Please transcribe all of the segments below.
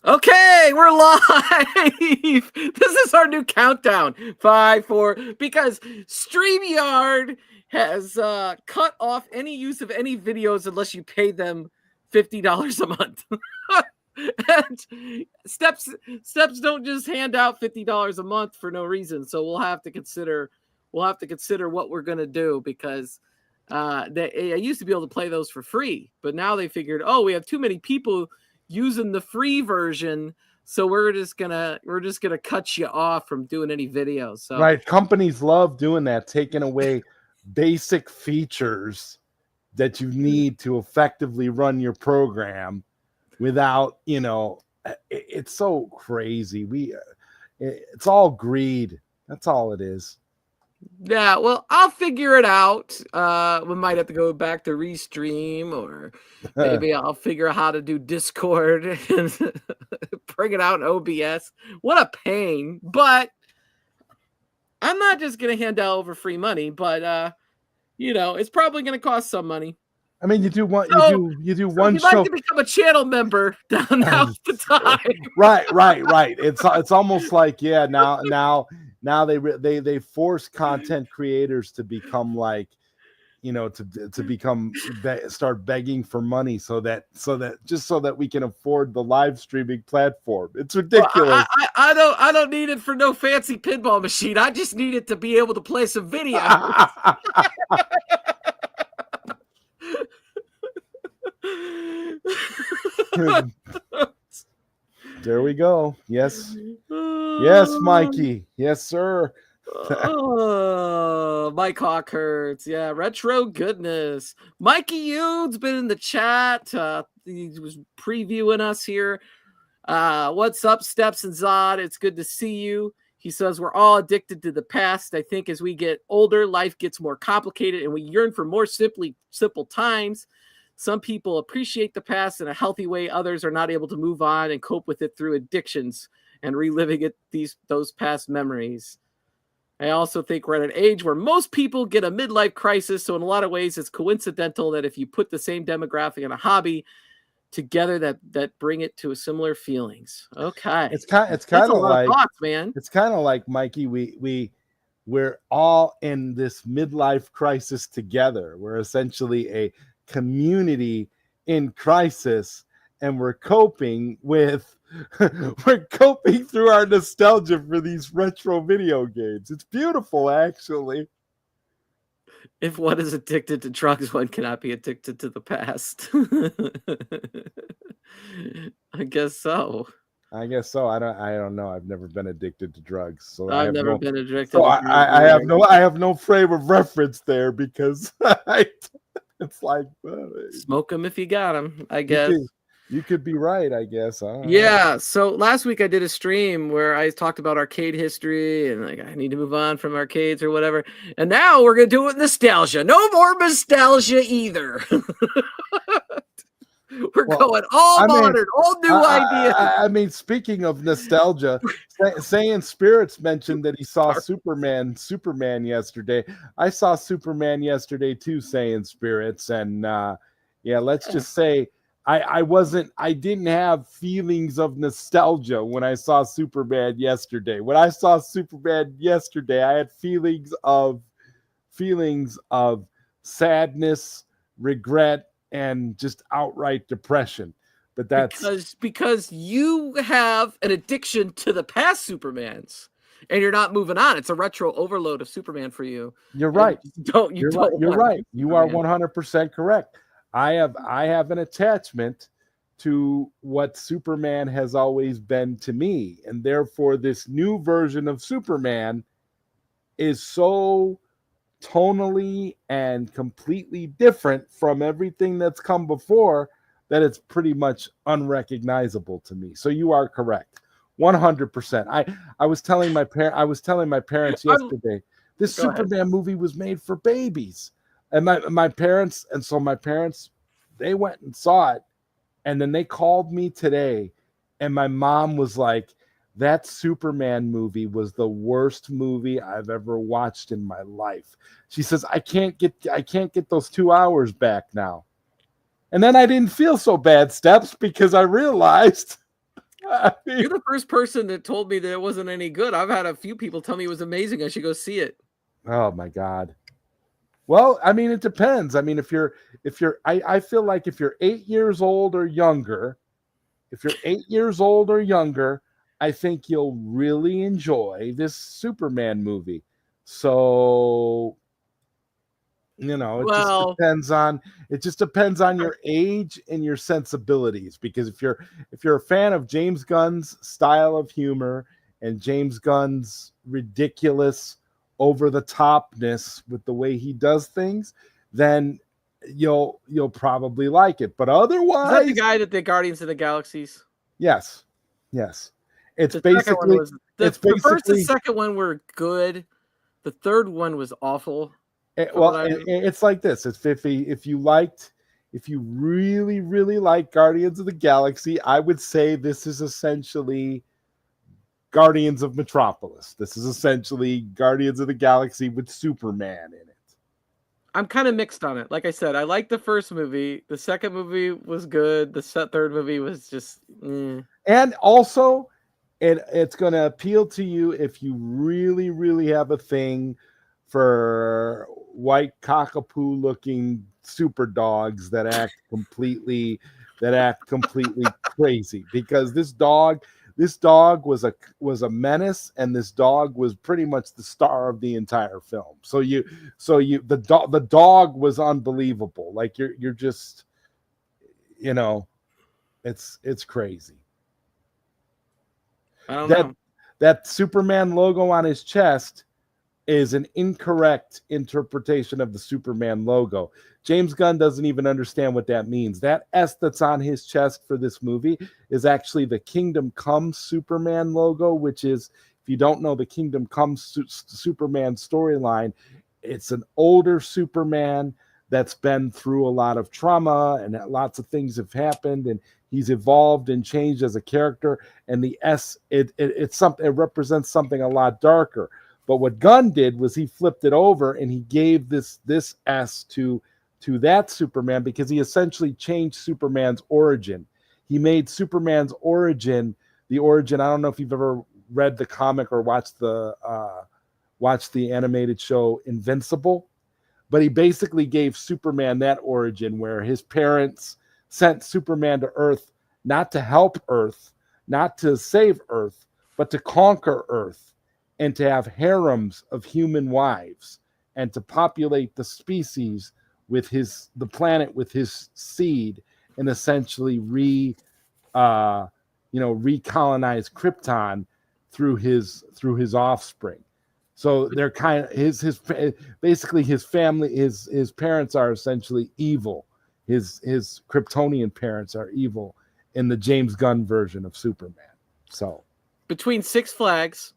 Okay, we're live. This is our new countdown. 5, 4, because StreamYard has cut off any use of any videos unless you pay them $50 a month. And steps don't just hand out $50 a month for no reason. So we'll have to consider what we're gonna do, because I used to be able to play those for free, but now they figured, oh, we have too many people using the free version, so we're just gonna cut you off from doing any videos. So right, companies love doing that, taking away basic features that you need to effectively run your program without, it's so crazy. It's all greed. That's all it is. yeah, well, I'll figure it out. We might have to go back to Restream, or maybe I'll figure out how to do Discord and bring it out in OBS. What a pain. But I'm not just going to hand out over free money, but it's probably going to cost some money. I mean, you do one So you do if one you'd show. like to become a channel member, now's the time. Right. It's almost like, yeah, now they force content creators to become like, start begging for money so that we can afford the live streaming platform. It's ridiculous. Well, I don't need it for no fancy pinball machine. I just need it to be able to play some video. There we go. Yes, Mikey. Yes, sir. Mike Hawk hurts. Yeah, retro goodness. Mikey Youd's been in the chat. He was previewing us here. What's up, Steps and Zod? It's good to see you. He says we're all addicted to the past. I think as we get older, life gets more complicated and we yearn for more simple times. Some people appreciate the past in a healthy way. Others are not able to move on and cope with it through addictions and reliving those past memories. I also think we're at an age where most people get a midlife crisis. So in a lot of ways, it's coincidental that if you put the same demographic and a hobby together, that bring it to similar feelings. Okay. It's kind of like thoughts, man. It's kind of like, Mikey, we're all in this midlife crisis together. We're essentially a community in crisis, and we're coping through our nostalgia for these retro video games. It's beautiful, actually. If one is addicted to drugs, one cannot be addicted to the past. I guess so. I don't know. I've never been addicted to drugs, so I've never been addicted. So I have no frame of reference there, because it's like smoke them if you got them. I guess you could be right. I guess. Yeah. So last week I did a stream where I talked about arcade history and like I need to move on from arcades or whatever. And now we're gonna do it with nostalgia. No more nostalgia either. We're going all modern, all new ideas. I mean, speaking of nostalgia, Saiyan Spirits mentioned that he saw Superman yesterday. I saw Superman yesterday too, Saiyan Spirits, and let's just say I didn't have feelings of nostalgia when I saw Superman yesterday. When I saw Superman yesterday, I had feelings of sadness, regret, and just outright depression. But that's because you have an addiction to the past Supermans and you're not moving on. It's a retro overload of Superman for you. You're right. You're right. You are 100% correct. I have an attachment to what Superman has always been to me, and therefore this new version of Superman is so tonally and completely different from everything that's come before that it's pretty much unrecognizable to me. So you are correct, 100%. I was telling my parents yesterday, this Superman movie was made for babies, and my parents they went and saw it, and then they called me today, and my mom was like, that Superman movie was the worst movie I've ever watched in my life. She says, I can't get those 2 hours back now. And then I didn't feel so bad, Steps, because I realized. You're the first person that told me that it wasn't any good. I've had a few people tell me it was amazing. I should go see it. Oh my God. Well, I mean, it depends. I mean, I feel like if you're 8 years old or younger, I think you'll really enjoy this Superman movie. So, it just depends on your age and your sensibilities. Because if you're a fan of James Gunn's style of humor and James Gunn's ridiculous over the topness with the way he does things, then you'll probably like it. But otherwise, is that the guy that did Guardians of the Galaxies? Yes. It's the basically the first and second one were good. The third one was awful. It's like this. It's if you really, really like Guardians of the Galaxy, I would say this is essentially Guardians of Metropolis. This is essentially Guardians of the Galaxy with Superman in it. I'm kind of mixed on it. Like I said, I liked the first movie. The second movie was good. The third movie was just... And also, it's going to appeal to you if you really, really have a thing for white cockapoo looking super dogs that act completely crazy, because this dog was a menace, and this dog was pretty much the star of the entire film. So the dog was unbelievable. Like you're just, it's crazy. I don't know. That Superman logo on his chest is an incorrect interpretation of the Superman logo. James Gunn doesn't even understand what that means. That S that's on his chest for this movie is actually the Kingdom Come Superman logo, which is, if you don't know the Kingdom Come Superman storyline, it's an older Superman that's been through a lot of trauma, and lots of things have happened, and he's evolved and changed as a character. And the S, it represents something a lot darker. But what Gunn did was he flipped it over and he gave this S to that Superman, because he essentially changed Superman's origin. He made Superman's origin the origin. I don't know if you've ever read the comic or watched the animated show Invincible, but he basically gave Superman that origin where his parents sent Superman to Earth not to help Earth, not to save Earth, but to conquer Earth, and to have harems of human wives, and to populate the species with the planet with his seed, and essentially recolonize Krypton through his offspring. So they're kind of basically his family, his parents are essentially evil. His Kryptonian parents are evil in the James Gunn version of Superman. So between Six Flags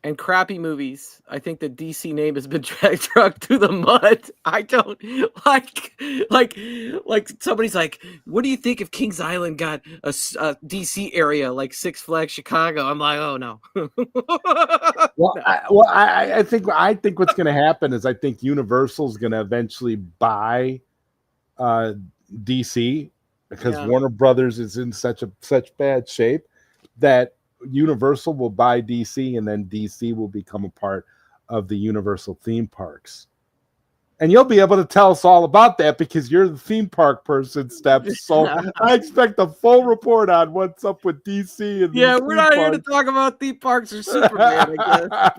and crappy movies, I think the DC name has been dragged through the mud. I don't like somebody's like, what do you think if Kings Island got a DC area like Six Flags Chicago? I'm like, oh no. I think what's going to happen is I think Universal's going to eventually buy DC, because Warner Brothers is in such bad shape that Universal will buy DC, and then DC will become a part of the Universal theme parks. And you'll be able to tell us all about that because you're the theme park person, Steps. So I expect a full report on what's up with DC. And we're not here to talk about theme parks or Superman, I guess.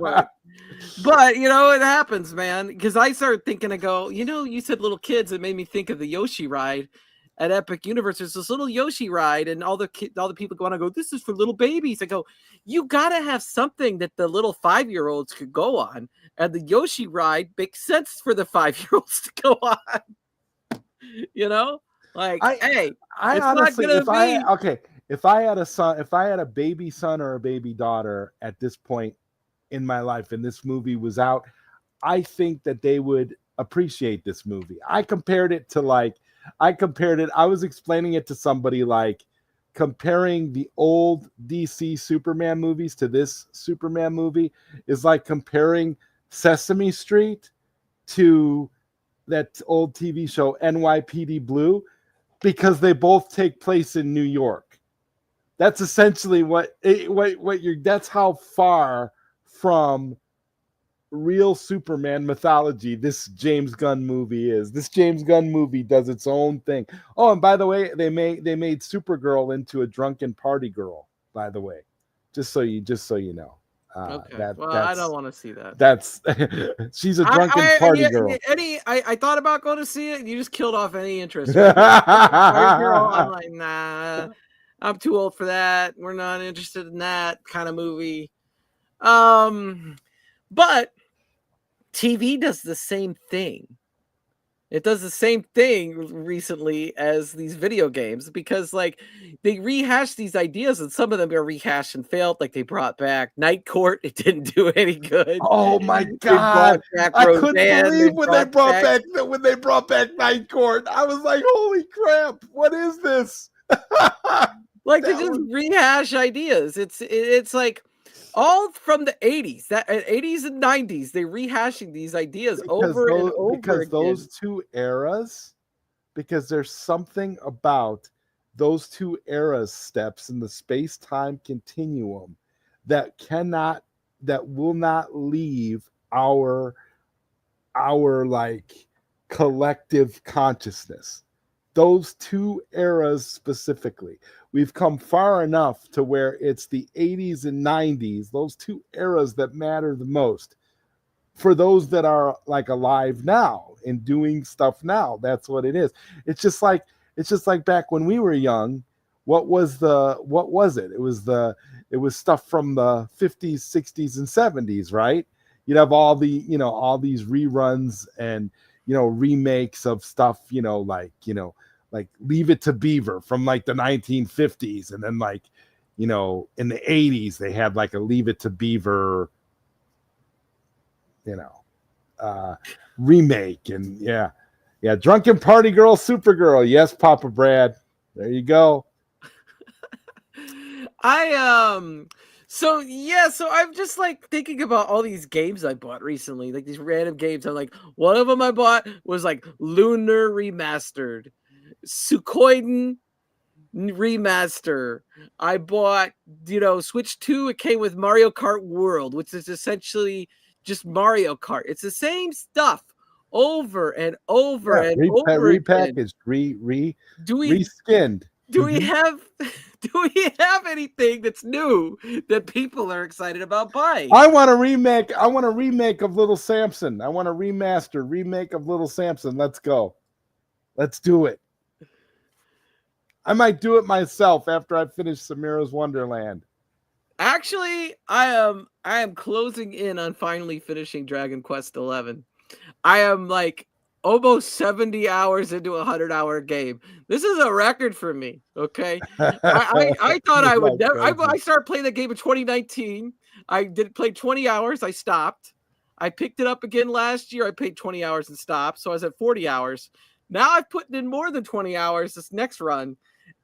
But it happens, man. Because I started thinking, you said little kids. It made me think of the Yoshi ride at Epic Universe. There's this little Yoshi ride, and all the people want to go, this is for little babies. I go, you gotta have something that the little 5-year-olds could go on, and the Yoshi ride makes sense for the 5-year-olds to go on. I honestly, if I had a baby son or a baby daughter at this point in my life, and this movie was out, I think that they would appreciate this movie. I was explaining it to somebody, like comparing the old DC Superman movies to this Superman movie is like comparing Sesame Street to that old TV show NYPD Blue. because they both take place in New York. That's essentially what you're. That's how far from real Superman mythology this James Gunn movie is. This James Gunn movie does its own thing. Oh, and by the way, they made Supergirl into a drunken party girl. By the way, just so you know. Okay. I don't want to see that. That's she's a drunken party girl. I thought about going to see it, and you just killed off any interest. Party girl, I'm like, nah, I'm too old for that. We're not interested in that kind of movie. But TV does the same thing. It does the same thing recently as these video games, because like they rehash these ideas, and some of them are rehashed and failed. Like they brought back Night Court. It didn't do any good. Oh my God. I couldn't believe when they brought back Night Court. I was like, holy crap, what is this? Like they just rehash ideas. It's like all from the 80s, that 80s and 90s, they rehashing these ideas over and over because again. Those two eras, because there's something about those two eras, Steps, in the space-time continuum that will not leave our like collective consciousness. Those two eras specifically. We've come far enough to where it's the 80s and 90s, those two eras that matter the most. For those that are like alive now and doing stuff now, that's what it is. It's just like back when we were young. What was it? It was stuff from the 50s, 60s, and 70s, right? You'd have all these reruns and remakes of stuff, like Leave It to Beaver from like the 1950s, and then like in the 80s they had like a Leave It to Beaver remake. And yeah, Drunken Party Girl, Supergirl. Yes, Papa Brad, there you go. So I'm just like thinking about all these games I bought recently, like these random games. I'm like, one of them I bought was like Lunar Remastered, Suikoden Remaster. I bought, Switch 2. It came with Mario Kart World, which is essentially just Mario Kart. It's the same stuff over and over and over repackaged, reskinned. Do we have anything that's new that people are excited about buying? I want a remake of Little Samson. I want a remake of Little Samson. Let's go. Let's do it. I might do it myself after I finish Samira's Wonderland. Actually, I am closing in on finally finishing Dragon Quest XI. I am like almost 70 hours into a 100-hour game. This is a record for me. Okay, I thought I would never. I started playing the game in 2019. I did play 20 hours. I stopped. I picked it up again last year. I played 20 hours and stopped. So I was at 40 hours. Now I've put in more than 20 hours this next run.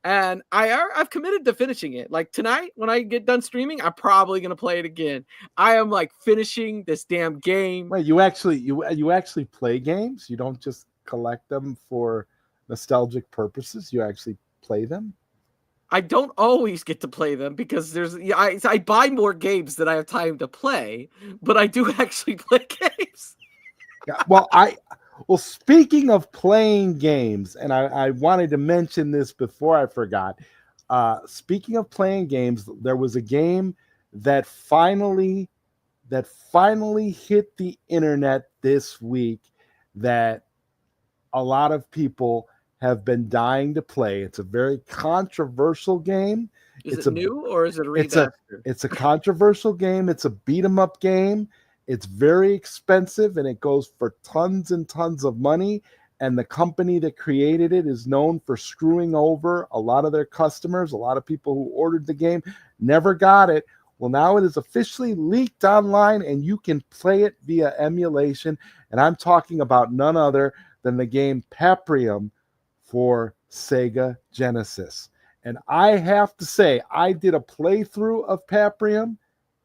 And I've committed to finishing it. Like tonight, when I get done streaming, I'm probably gonna play it again. I am like finishing this damn game. Wait, you actually play games? You don't just collect them for nostalgic purposes? You actually play them? I don't always get to play them because I buy more games than I have time to play, but I do actually play games. Yeah, well, speaking of playing games, and I wanted to mention this before I forgot. Speaking of playing games, there was a game that finally hit the internet this week that a lot of people have been dying to play. It's a very controversial game. Is it new or is it a remaster? It's a controversial game. It's a beat 'em up game. It's very expensive and it goes for tons and tons of money. And the company that created it is known for screwing over a lot of their customers. A lot of people who ordered the game never got it. Well, now it is officially leaked online and you can play it via emulation. And I'm talking about none other than the game Paprium for Sega Genesis. And I have to say, I did a playthrough of Paprium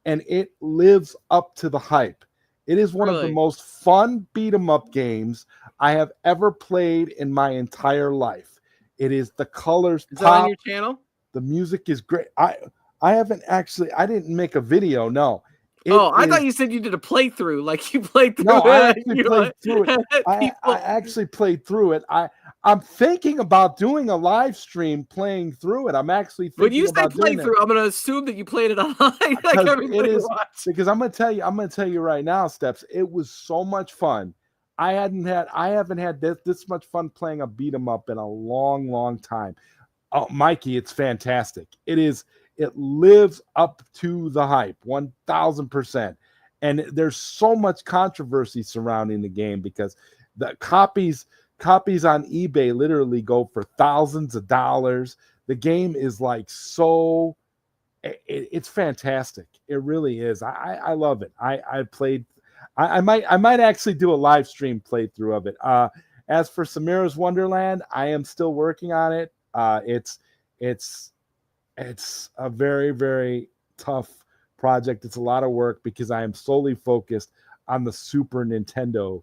and it lives up to the hype. It is one of the most fun beat 'em up games I have ever played in my entire life. It is the colors Is that on pop. your channel? The music is great. I didn't make a video. No. I thought you said you did a playthrough, like you played through No, it. I actually played through it. I People, actually played through it. I'm thinking about doing a live stream playing through it. I'm actually when you thinking say about doing playthrough, I'm going to assume that you played it online, like because everybody it is watched. because I'm gonna tell you right now, Steps. It was so much fun. I haven't had this much fun playing a beat 'em up in a long, long time. Oh, Mikey, it's fantastic. It lives up to the hype, 1000%. And there's so much controversy surrounding the game because the copies on eBay literally go for thousands of dollars. The game is like it's fantastic. It really is. I love it. I played. I might actually do a live stream playthrough of it. As for Samira's Wonderland, I am still working on it. It's a very, very tough project. It's a lot of work because I am solely focused on the Super Nintendo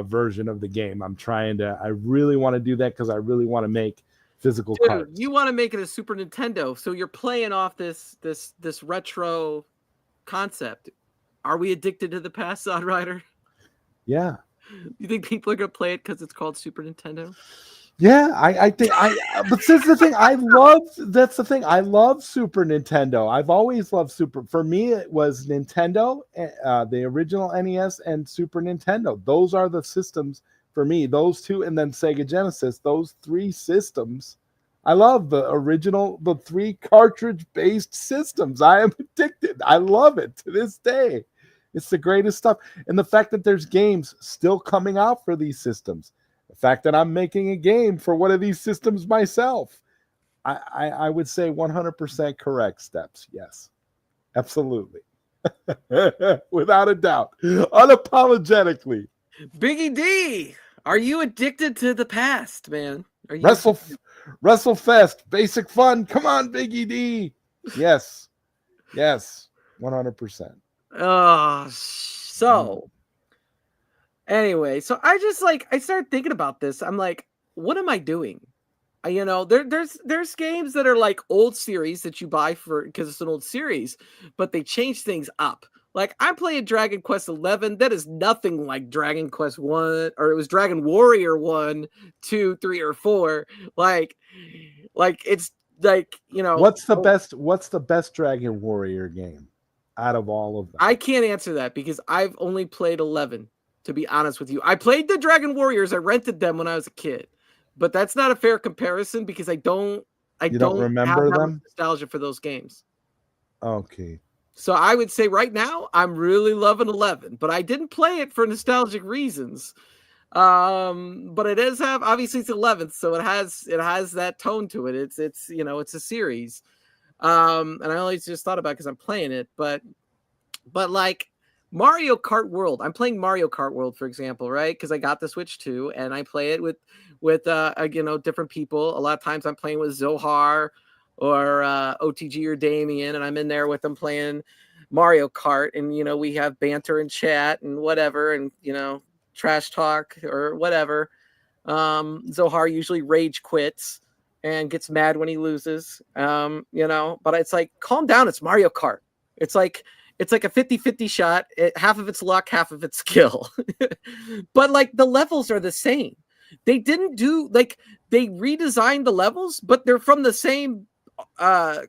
version of the game. I really want to do that because I really want to make physical cards. You want to make it a Super Nintendo, so you're playing off this retro concept. Are we addicted to the past, Zodwriter? Yeah. You think people are going to play it because it's called Super Nintendo? Yeah, I think but that's the thing. That's the thing. I love Super Nintendo. I've always loved Super. For me, it was Nintendo, the original NES and Super Nintendo. Those are the systems for me. Those two, and then Sega Genesis. Those three systems. I love the three cartridge-based systems. I am addicted. I love it to this day. It's the greatest stuff. And the fact that there's games still coming out for these systems. The fact that I'm making a game for one of these systems myself, I would say 100% correct, Steps. Yes, absolutely. Without a doubt. Unapologetically. Biggie D, are you addicted to the past, man? Are you WrestleFest, basic fun. Come on, Biggie D. Yes. 100%. Anyway, so I started thinking about this. I'm like, what am I doing? There's games that are like old series that you buy because it's an old series, but they change things up. Like I'm playing Dragon Quest 11. That is nothing like Dragon Quest 1, or it was Dragon Warrior 1, 2, 3, or 4. Like it's like, What's the best Dragon Warrior game out of all of them? I can't answer that because I've only played 11, to be honest with you. I played the Dragon Warriors. I rented them when I was a kid, but that's not a fair comparison because I don't remember have them? Nostalgia for those games. Okay. So I would say right now I'm really loving 11, but I didn't play it for nostalgic reasons. But it does have, obviously it's 11th, so it has that tone to it. It's a series. And I only just thought about it because I'm playing it, but like Mario Kart World, I'm playing Mario Kart World, for example, right? Because I got the Switch too, and I play it with different people. A lot of times I'm playing with Zohar or OTG or Damien, and I'm in there with them playing Mario Kart, and we have banter and chat and whatever, and trash talk or whatever. Zohar usually rage quits and gets mad when he loses, but it's like, calm down, it's Mario Kart. It's like a 50-50 shot. Half of it's luck, half of it's skill. But like the levels are the same. They didn't do they redesigned the levels, but they're from the same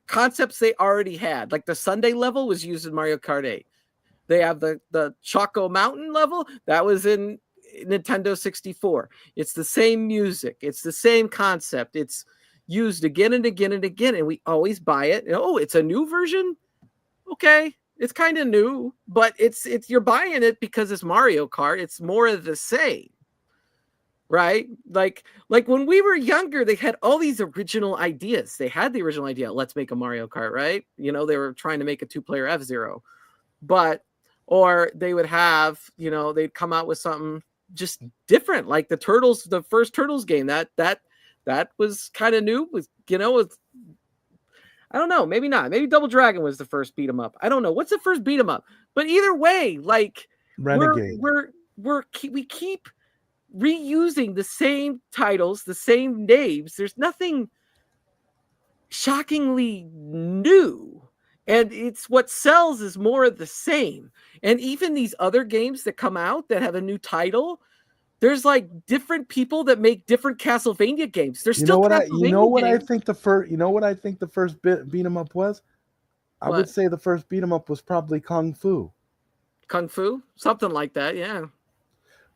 concepts they already had. Like the Sunday level was used in Mario Kart 8. They have the Choco Mountain level that was in Nintendo 64. It's the same music. It's the same concept. It's used again and again and again, and we always buy it. Oh, it's a new version? Okay. It's kind of new, but it's you're buying it because it's Mario Kart. It's more of the same, right? Like when we were younger, they had all these original ideas. They had the original idea, let's make a Mario Kart, right? They were trying to make a 2-player F-Zero, or they would have, they'd come out with something just different, like the Turtles, the first Turtles game. That was kind of new. With I don't know, maybe not. Maybe Double Dragon was the first beat 'em up. I don't know. What's the first beat 'em up? But either way, like Renegade. we keep reusing the same titles, the same names. There's nothing shockingly new. And it's what sells is more of the same. And even these other games that come out that have a new title, there's like different people that make different Castlevania games. There's still Castlevania games. I think the first, what I think the first beat 'em up was? I would say the first beat 'em up was probably Kung Fu. Kung Fu? Something like that, yeah.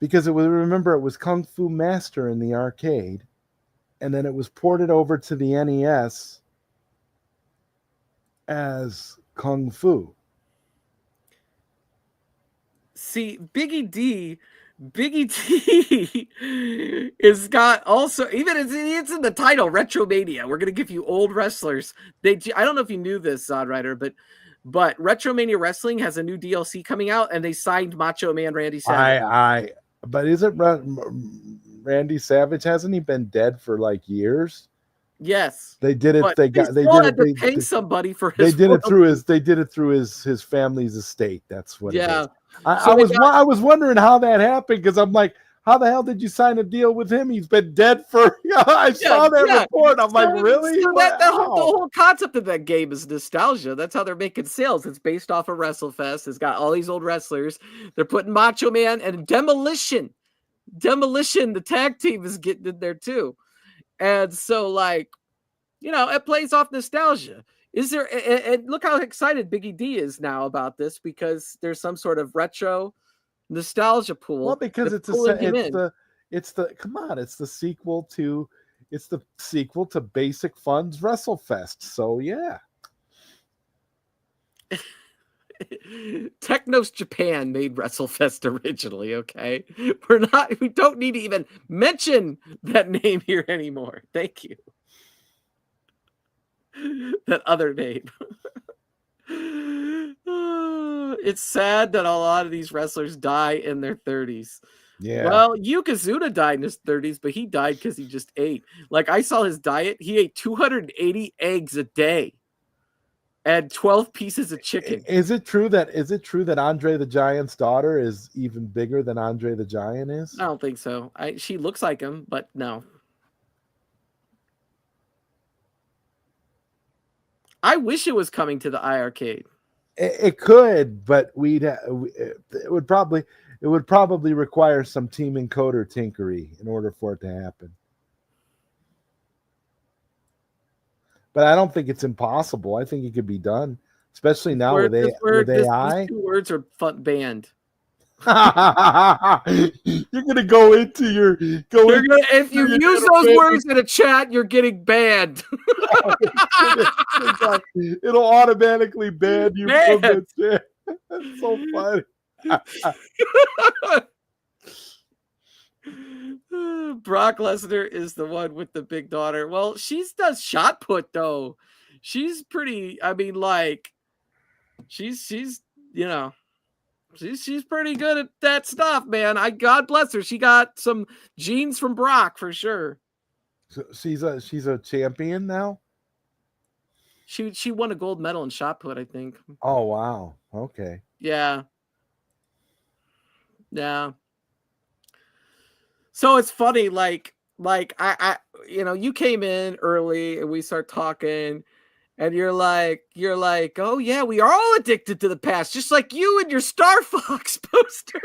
Because it was Kung Fu Master in the arcade, and then it was ported over to the NES as Kung Fu. See, Biggie D is got also, even it's in the title, Retromania. We're gonna give you old wrestlers. I don't know if you knew this, Zodwriter, but Retromania Wrestling has a new DLC coming out, and they signed Macho Man Randy Savage. But isn't Randy Savage, hasn't he been dead for like years? Yes, they did it. They did it. They paid somebody for his. They did it through his. They did it through his family's estate. That's what. Yeah. It is. I was wondering how that happened, because I'm like, how the hell did you sign a deal with him? He's been dead for. I saw that report. I'm like, really? So the whole concept of that game is nostalgia. That's how they're making sales. It's based off of WrestleFest. It's got all these old wrestlers. They're putting Macho Man and Demolition. The tag team is getting in there too. And so, like, it plays off nostalgia. Is there, and look how excited Biggie D is now about this, because there's some sort of retro nostalgia pool. Well, because it's the sequel to Basic Fun's WrestleFest. So yeah. Technos Japan made WrestleFest originally, okay? We don't need to even mention that name here anymore. Thank you. That other name. It's sad that a lot of these wrestlers die in their 30s. Yeah. Well, Yokozuna died in his 30s, but he died because he just ate. Like, I saw his diet. He ate 280 eggs a day and 12 pieces of chicken. Is it true that Andre the Giant's daughter is even bigger than Andre the Giant is? I don't think so. She looks like him, but no. I wish it was coming to the iArcade. It could, but it would probably require some team encoder tinkery in order for it to happen. But I don't think it's impossible. I think it could be done, especially now with AI. These two words are banned. You're gonna go into your if you use those words in a chat, you're getting banned. It'll automatically ban you from the chat. That's so funny. Brock Lesnar is the one with the big daughter. Well, she does shot put though. She's pretty. I mean, like, she's pretty good at that stuff, man. God bless her. She got some genes from Brock for sure. So she's a champion now. She won a gold medal in shot put, I think. Oh wow. Okay. Yeah. So it's funny, like I you came in early and we start talking, and you're like, oh yeah, we are all addicted to the past, just like you and your Star Fox poster.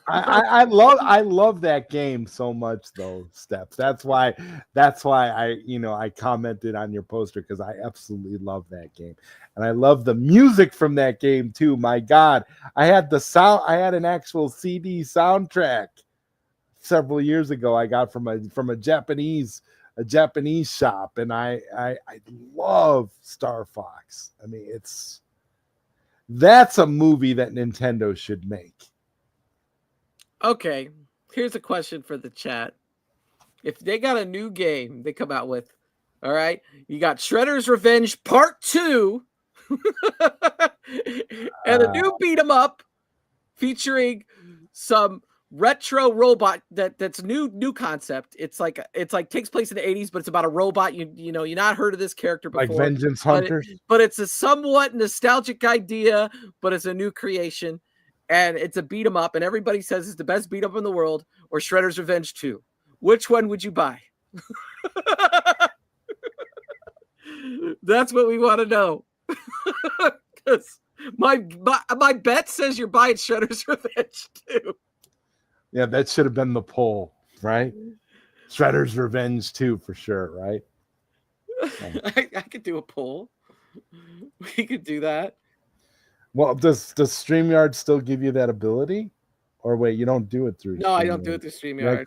I love that game so much though, Steps. That's why I commented on your poster, because I absolutely love that game. And I love the music from that game too. My God, I had an actual CD soundtrack several years ago. I got from a Japanese shop, and I love Star Fox. I mean, that's a movie that Nintendo should make. Okay, here's a question for the chat. If they got a new game they come out with, all right, you got Shredder's Revenge Part 2 and a new beat 'em up featuring some retro robot that's new concept. It's like takes place in the 80s, but it's about a robot. You're not heard of this character before. Like Vengeance Hunter. But it's a somewhat nostalgic idea, but it's a new creation. and it's a beat 'em up, and everybody says it's the best beat up in the world, or Shredder's Revenge 2. Which one would you buy? That's what we want to know. Because my bet says you're buying Shredder's Revenge 2. Yeah, that should have been the poll, right? Shredder's Revenge 2 for sure, right? I could do a poll. We could do that. Well, does StreamYard still give you that ability? Or wait, you don't do it through No, I don't do it through StreamYard.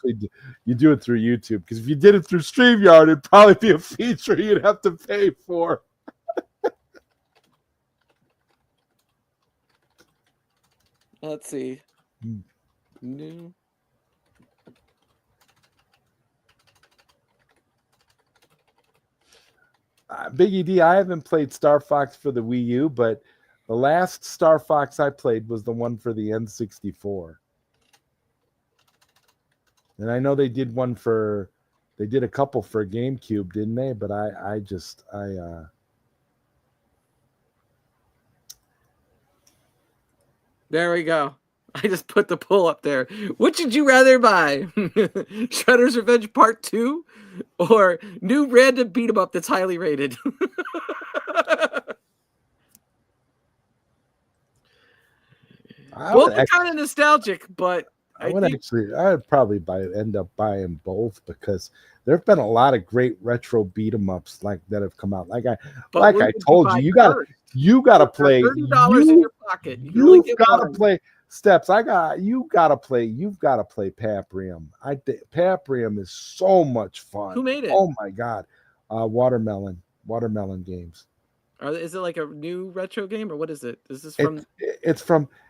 You do it through YouTube. Because if you did it through StreamYard, it'd probably be a feature you'd have to pay for. Let's see. New. Biggie D, I haven't played Star Fox for the Wii U, but the last Star Fox I played was the one for the N64. And I know they did a couple for GameCube, didn't they? But There we go. I just put the poll up there. Which would you rather buy? Shredder's Revenge Part 2 or new random beat 'em up that's highly rated? Both are kind of nostalgic, but I'd probably end up buying both because there have been a lot of great retro beat 'em ups like that have come out. Like I told you, you gotta play $30 in your pocket. You've gotta play Steps. You've gotta play Paprium. I think Paprium is so much fun. Who made it? Oh my god. Watermelon Games. Is it like a new retro game or what is it? Is this from?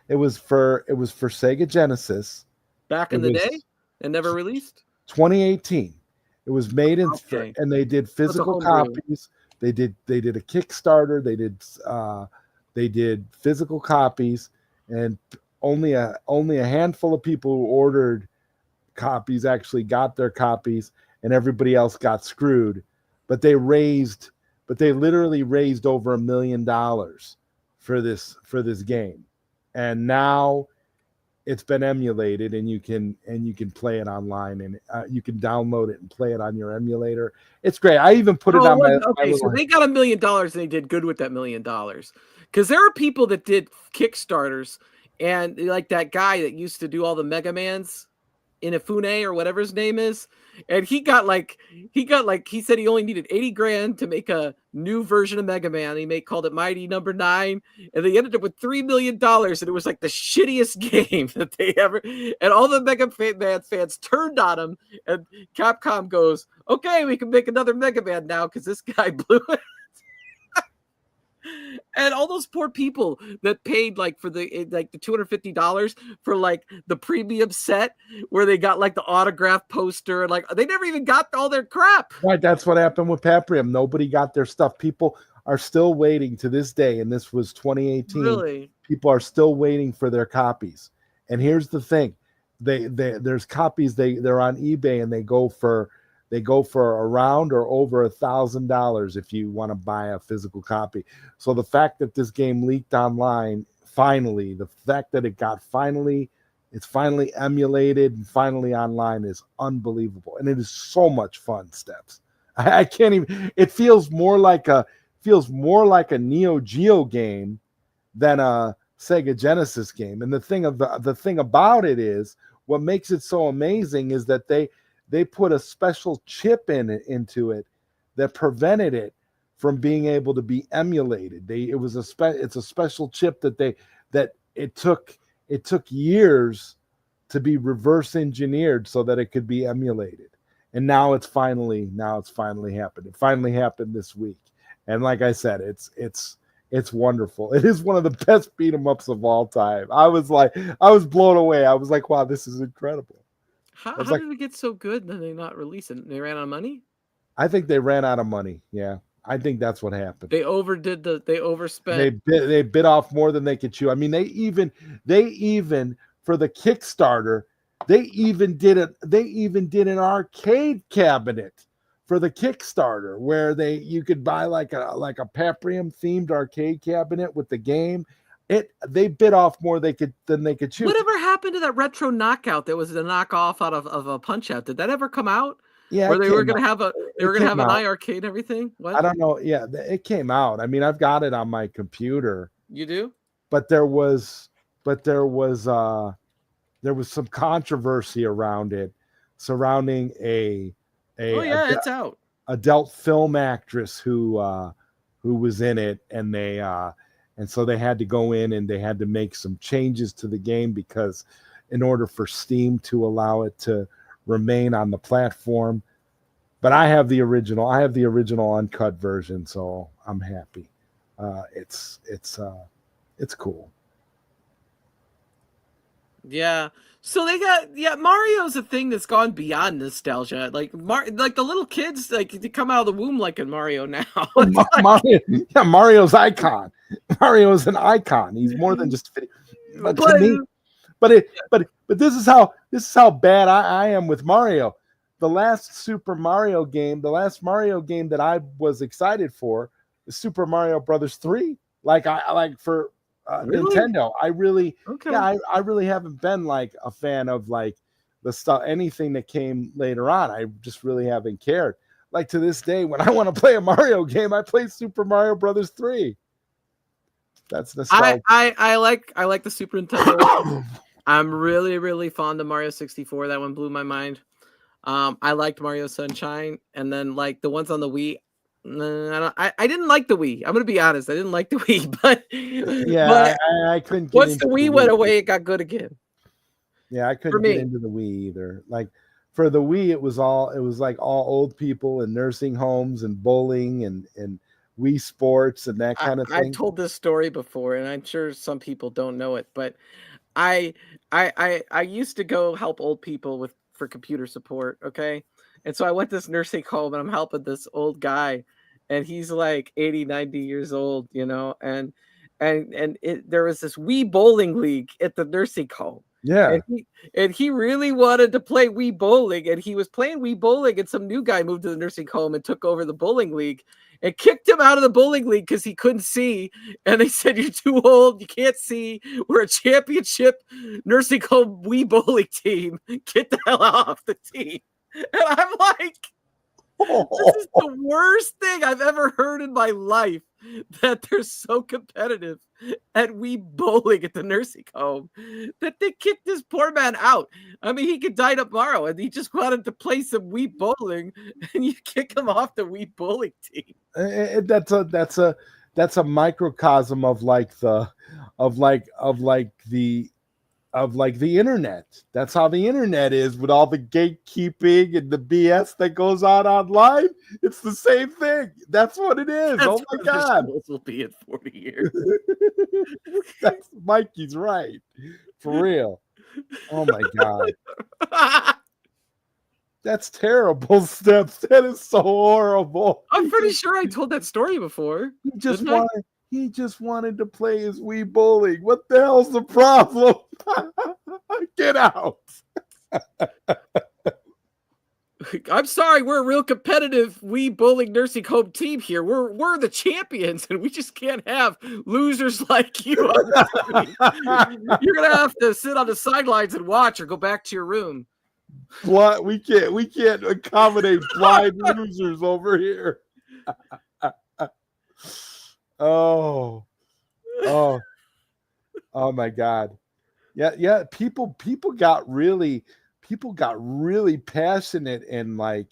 It was for Sega Genesis. Back in the day, and never released. 2018. It was made in, and they did physical copies. They did a Kickstarter. They did physical copies, and only a handful of people who ordered copies actually got their copies, and everybody else got screwed. But they literally raised over $1 million for this game, and now it's been emulated, and you can play it online, and you can download it and play it on your emulator. It's great. I even put it on my. Okay, so they got $1 million, and they did good with that $1 million, because there are people that did Kickstarters, and like that guy that used to do all the Mega Mans, Inafune or whatever his name is, and he said he only needed 80 grand to make a new version of Mega Man. He called it Mighty Number 9, and they ended up with $3 million, and it was like the shittiest game that they ever. And all the Mega Man fans turned on him, and Capcom goes, "Okay, we can make another Mega Man now because this guy blew it." And all those poor people that paid like the $250 for like the premium set where they got like the autograph poster, and like they never even got all their crap. Right, that's what happened with Paprium. Nobody got their stuff. People are still waiting to this day, and this was 2018. Really? People are still waiting for their copies. And here's the thing: there's copies. They're on eBay, and they go for around or over $1,000 if you want to buy a physical copy. So the fact that this game leaked online, the fact that it's finally emulated and finally online is unbelievable. And it is so much fun, Steps. I can't even, it feels more like a Neo Geo game than a Sega Genesis game. And the thing about it is, what makes it so amazing is that they put a special chip into it that prevented it from being able to be emulated. It's a special chip that it took years to be reverse engineered so that it could be emulated. And now it's finally happened. It finally happened this week. And like I said, it's wonderful. It is one of the best beat 'em ups of all time. I was blown away. I was like, wow, this is incredible. How did it get so good and then they not release it? They ran out of money? I think they ran out of money. Yeah. I think that's what happened. They overspent. They bit off more than they could chew. I mean, they even for the Kickstarter, they even did an arcade cabinet for the Kickstarter where you could buy like a Paprium themed arcade cabinet with the game. They bit off more than they could chew. Whatever happened to that retro knockout that was the knockoff out of a Punch Out? Did that ever come out? Yeah, Where they were gonna have an iArcade and everything? What? I don't know. Yeah, it came out. I mean, I've got it on my computer. You do? But there was some controversy around it, surrounding it's out. adult film actress who was in it, and so they had to go in and they had to make some changes to the game, because in order for Steam to allow it to remain on the platform. But I have the original uncut version, so I'm happy. It's cool. Yeah. So they got Mario's a thing that's gone beyond nostalgia. Like the little kids, like, they come out of the womb like in Mario now. Mario's icon. Mario's an icon. He's more than just fitting. But this is how bad I am with Mario. The last Mario game that I was excited for is Super Mario Brothers 3. For Really? Nintendo. I really haven't been like a fan of like the stuff, anything that came later on. I just really haven't cared. Like, to this day, when I want to play a Mario game, I play Super Mario Brothers 3. That's nostalgia. I like the Super Nintendo. I'm really, really fond of Mario 64. That one blew my mind. I liked Mario Sunshine, and then like the ones on the Wii. I didn't like the Wii. I'm gonna be honest. I didn't like the Wii, but I couldn't. Once the Wii went away, it got good again. Yeah, I couldn't get into the Wii either. Like, for the Wii, it was like all old people in nursing homes and bowling and Wii Sports and that kind of thing. I told this story before, and I'm sure some people don't know it, but I used to go help old people for computer support. Okay. And so I went to this nursing home, and I'm helping this old guy, and he's like 80, 90 years old, and there was this Wii bowling league at the nursing home. Yeah. And he really wanted to play Wii bowling, and he was playing Wii bowling, and some new guy moved to the nursing home and took over the bowling league and kicked him out of the bowling league because he couldn't see. And they said, "You're too old. You can't see. We're a championship nursing home Wii bowling team. Get the hell off the team." And I'm like, this is the worst thing I've ever heard in my life, that they're so competitive at Wii bowling at the nursing home that they kicked this poor man out. I mean, he could die tomorrow, and he just wanted to play some Wii bowling, and you kick him off the Wii bowling team. That's a microcosm of the internet. That's how the internet is, with all the gatekeeping and the BS that goes on online. It's the same thing. That's what it is. Oh my God. This will be in 40 years. Mikey's right. For real. Oh my God. That's terrible, Steps. That is so horrible. I'm pretty sure I told that story before. He just wanted to play his Wii bowling. What the hell's the problem? Get out. I'm sorry, we're a real competitive Wii bowling nursing home team here. We're the champions, and we just can't have losers like you on the team. You're gonna have to sit on the sidelines and watch, or go back to your room. We can't accommodate blind losers over here. Oh my God. Yeah. People got really passionate and like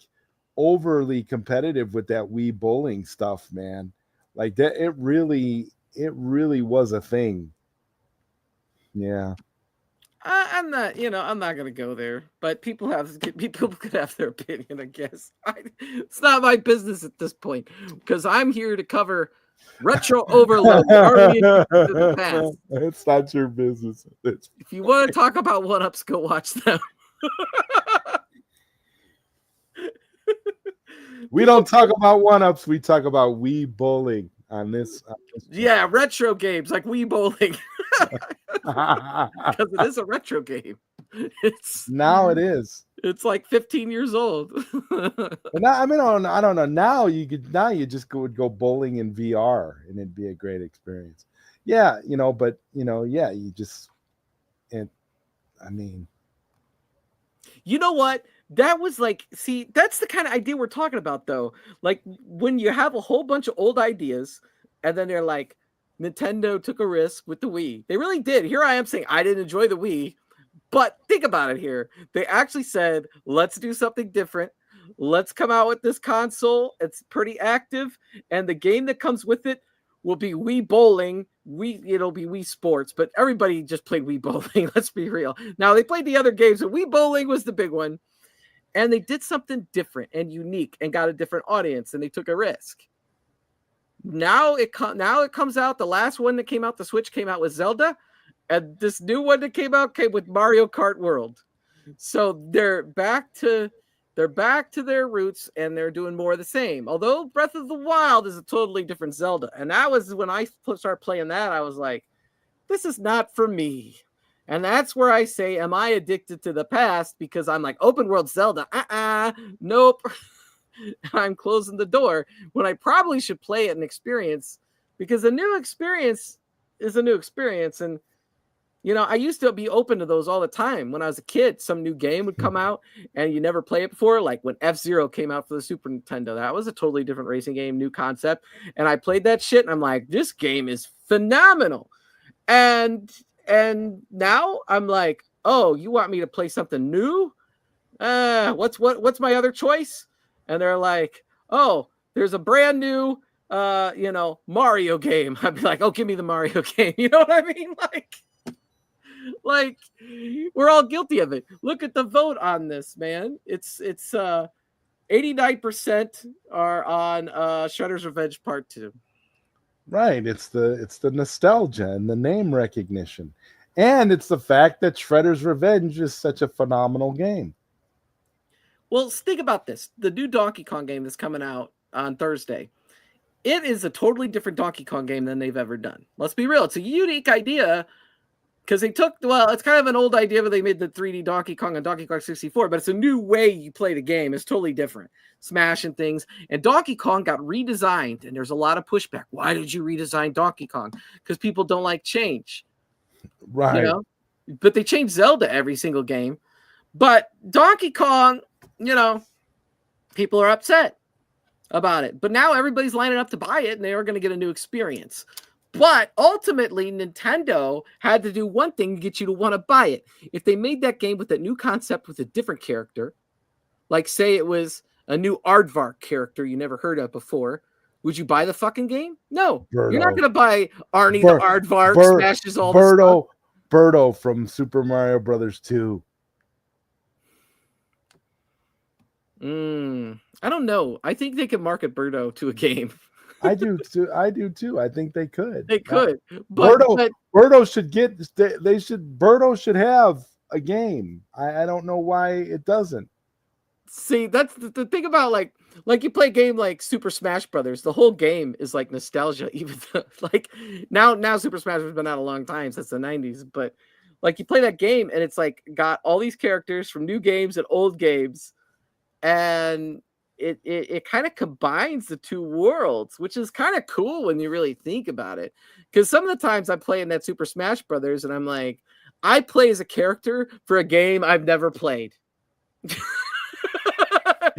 overly competitive with that Wii bowling stuff, man. Like that, it really was a thing. Yeah. I'm not gonna go there, but people could have their opinion, I guess. It's not my business at this point, because I'm here to cover retro overload. The past. It's not your business. If you want to talk about one-ups, go watch them. We don't talk about one-ups. We talk about Wii bowling on this. Yeah, retro games like Wii bowling. Because it is a retro game. Now it is. It's like 15 years old. But now, I don't know. Now you just would go bowling in VR, and it'd be a great experience. Yeah, but yeah, you just, and I mean, you know what? That was like, see, that's the kind of idea we're talking about, though. Like when you have a whole bunch of old ideas, and then they're like, Nintendo took a risk with the Wii. They really did. Here I am saying I didn't enjoy the Wii, but think about it here. They actually said, let's do something different. Let's come out with this console. It's pretty active, and the game that comes with it will be Wii Bowling. It'll be Wii Sports, but everybody just played Wii Bowling. Let's be real. Now they played the other games, but Wii Bowling was the big one, and they did something different and unique and got a different audience, and they took a risk. Now it comes out. The last one that came out, the Switch came out with Zelda, and this new one that came out came with Mario Kart World. So they're back to their roots, and they're doing more of the same. Although Breath of the Wild is a totally different Zelda. And that was when I started playing that, I was like, this is not for me. And that's where I say, am I addicted to the past? Because I'm like, open world Zelda. Nope. I'm closing the door when I probably should play it and experience, because a new experience is a new experience. And I used to be open to those all the time. When I was a kid, some new game would come out and you never play it before. Like when F-Zero came out for the Super Nintendo, that was a totally different racing game, new concept. And I played that shit and I'm like, this game is phenomenal. And now I'm like, oh, you want me to play something new? What's my other choice? And they're like, oh, there's a brand new Mario game. I'd be like, oh, give me the Mario game. You know what I mean? Like we're all guilty of it. Look at the vote on this, man. It's 89% are on Shredder's Revenge Part 2. Right. It's the nostalgia and the name recognition. And it's the fact that Shredder's Revenge is such a phenomenal game. Well, think about this. The new Donkey Kong game that's coming out on Thursday. It is a totally different Donkey Kong game than they've ever done. Let's be real. It's a unique idea. Because it's kind of an old idea, but they made the 3D Donkey Kong on Donkey Kong 64, but it's a new way you play the game. It's totally different. Smashing things. And Donkey Kong got redesigned, and there's a lot of pushback. Why did you redesign Donkey Kong? Because people don't like change. Right. But they change Zelda every single game. But Donkey Kong, people are upset about it. But now everybody's lining up to buy it, and they are going to get a new experience. But ultimately, Nintendo had to do one thing to get you to want to buy it. If they made that game with a new concept with a different character, like say it was a new Aardvark character you never heard of before, would you buy the fucking game? No. Birdo. You're not going to buy Arnie the Aardvark, smashes all the stuff. Birdo from Super Mario Brothers 2. I don't know. I think they could market Birdo to a game. I do too. I think they could. They could. Birdo should get. Birdo should have a game. I don't know why it doesn't. See, that's the thing about like you play a game like Super Smash Brothers. The whole game is like nostalgia. Even though, like now Super Smash has been out a long time since the 90s. But like you play that game and it's like got all these characters from new games and old games, and it kind of combines the two worlds, which is kind of cool when you really think about it. Because some of the times I play in that Super Smash Brothers and I'm like, I play as a character for a game I've never played.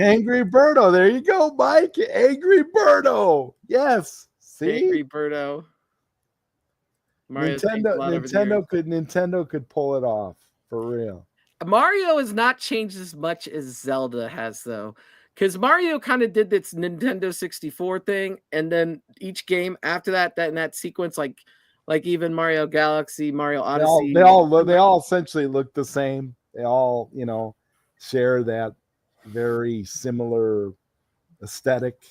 Angry Birdo. There you go, Mike. Angry Birdo. Yes. See? Angry Birdo. Nintendo could pull it off for real. Mario has not changed as much as Zelda has, though. Because Mario kind of did this Nintendo 64 thing, and then each game after that in that sequence, like even Mario Galaxy, Mario Odyssey, they all essentially look the same. They all share that very similar aesthetic.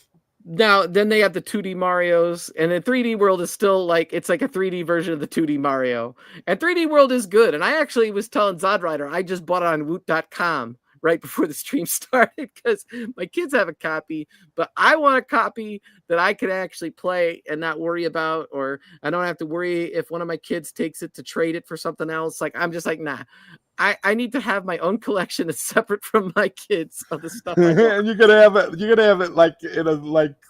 Now then they have the 2D Marios, and the 3D World is still it's like a 3D version of the 2D Mario, and 3D World is good. And I actually was telling Zodwriter I just bought it on Woot.com right before the stream started because my kids have a copy, but I want a copy that I could actually play and not worry about, or I don't have to worry if one of my kids takes it to trade it for something else. Like, I'm just like, nah, I need to have my own collection that's separate from my kids of the stuff. And you're gonna have it like in a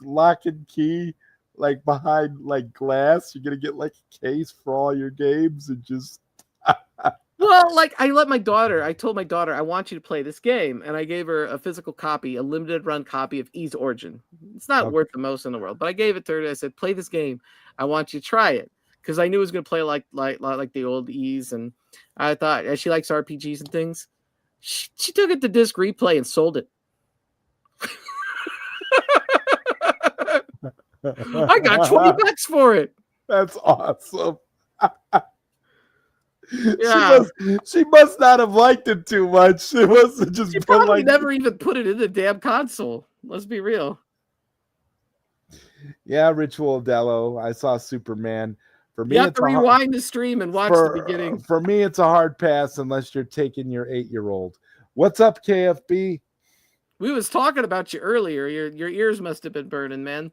lock and key, like behind like glass. You're gonna get like a case for all your games and just. Well, like I told my daughter, I want you to play this game. And I gave her a physical copy, a limited run copy of Ys Origin. It's not worth the most in the world, but I gave it to her. I said, play this game. I want you to try it. Because I knew it was going to play like the old Ys. And I thought, she likes RPGs and things. She took it to Disc Replay and sold it. I got $20 for it. That's awesome. Yeah. She must not have liked it too much. It was just. She probably never even put it in the damn console. Let's be real. Yeah, Ritual Dello. I saw Superman. For me, you have to rewind the stream and watch the beginning. For me, it's a hard pass unless you're taking your 8-year-old. What's up, KFB? We was talking about you earlier. Your ears must have been burning, man.